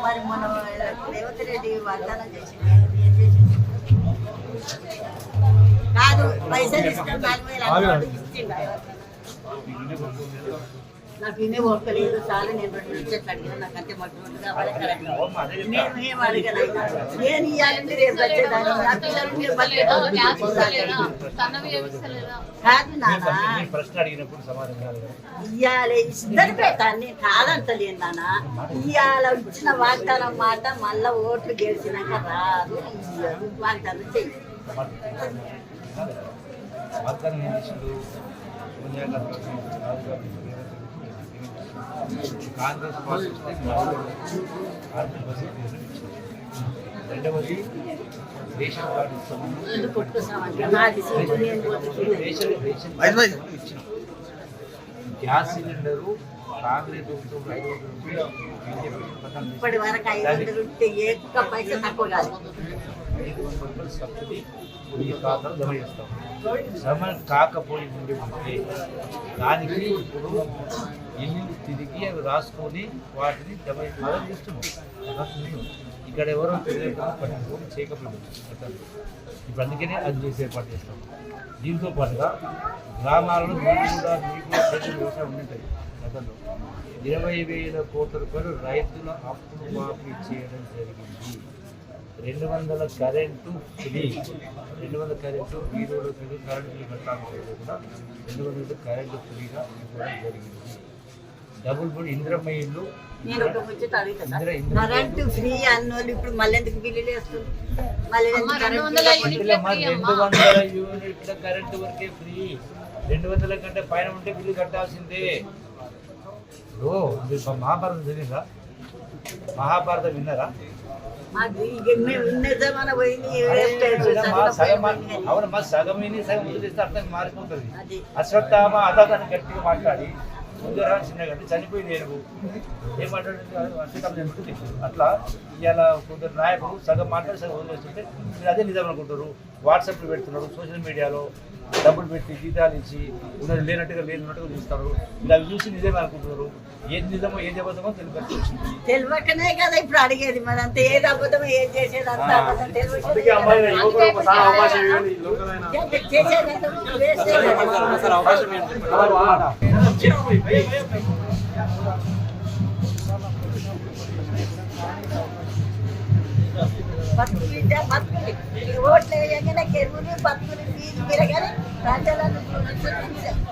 మరి మన రేవంత్ రెడ్డి వాగ్దానం చేసింది ఏం చేసింది? కాదు పైసలు ఇస్తాం 4,000 ఇచ్చిండు. నాకు ఇన్నే ఓర్కలేదు చాలా. నేను 2 నిమిషాలు అడిగినా నాకు అంతే మట్టుకుంటుంది. నేను ఏం అడిగాను నేను ఇవ్వాలంటే రేపు వచ్చేదాన్ని నా పిల్లలు మీరు కాదు నాన్న ఇవ్వాలి ఇద్దరు పెడతాను. నేను కాదంటలేను నాన్న. ఇవాళ ఇచ్చిన వాగ్దానం మాట మళ్ళా ఓట్లు గెలిచినాక రాదు. వాగ్దానం చెయ్యి. కాంగ్రెస్ పార్టీ రెండవది రేషన్ కార్డు ఇస్తాము. గ్యాస్ సిలిండరు కాంగ్రెస్ ప్రభుత్వం 500 రూపాయలు ఇప్పటి వరకు 500 ఉంటే ఎక్కువ పైసా తక్కువ కాదు. 500 రూపాయలు సబ్సిడీ ఈ ఖాతాలో జమ చేస్తాం. జమ కాకపోయి ఉంటే దానికి ఇప్పుడు ఇల్లు తిరిగి అవి రాసుకొని వాటిని జమ చేస్తున్నాం. ఇక్కడ ఎవరో పట్టుకొని చేయకపోయింది. ఇప్పుడు అందుకనే అది చేసే ఏర్పాటు చేస్తాం. దీంతో పాటుగా గ్రామాలలో వ్యవసాయం ఉంటాయి. గతంలో 20,000 కోట్ల రూపాయలు రైతుల అప్పులు మాఫీ చేయడం జరిగింది. 200 కరెంటు ఫ్రీ, 200 కరెంటు వీరోడు కరెంటు ఫ్రీ కట్టాలని కూడా 200 కరెంటు ఫ్రీగా ఇవ్వడం జరిగింది. డబుల్ బెడ్ ఇందిరమ్మ ఇల్లు. నేను ఒక ముచ్చట అడుగుతాను. కరెంటు ఫ్రీ అన్నోళ్ళు ఇప్పుడు మళ్ళీ ఎందుకు బిల్లులు వేస్తుంది? మళ్ళీ 200 యూనిట్ల కరెంటు వరకే ఫ్రీ. 200 కంటే పైన ఉంటే బిల్లు కట్టాల్సిందే. మహాభారతం చదివిందా? మహాభారతం విన్నారా? అవునమ్మా, సగం విని సగం వదిలేస్తే అర్థం మారిపోతుంది. అశ్వత్థామ అదాన్ని గట్టిగా మాట్లాడి ముందు చిన్నగా చనిపోయింది ఏనుగు ఏమంటాడు అట్లా. ఇవాళ కొందరు నాయకులు సగం మాట్లాడి సగం వదిలేస్తుంటే మీరు అదే నిజం అనుకుంటారు. వాట్సాప్లో పెడుతున్నారు, సోషల్ మీడియాలో డబ్బులు పెట్టి జీతాలు ఇచ్చి ఉన్నది లేనట్టుగా చూస్తారు. ఇలా చూసి నిజమే అనుకుంటున్నారు. ఏది నిజమో ఏది అబద్ధమో తెలియకనే కదా ఇప్పుడు అడిగేది. మరి అంత ఏది అబద్ధమో ఏది చేసేది అంత అబద్ధం బతుకులు ఓట్లు వేయగానే కెరువులు బతుకులు ఫీజు పెరగాలి ప్రజలను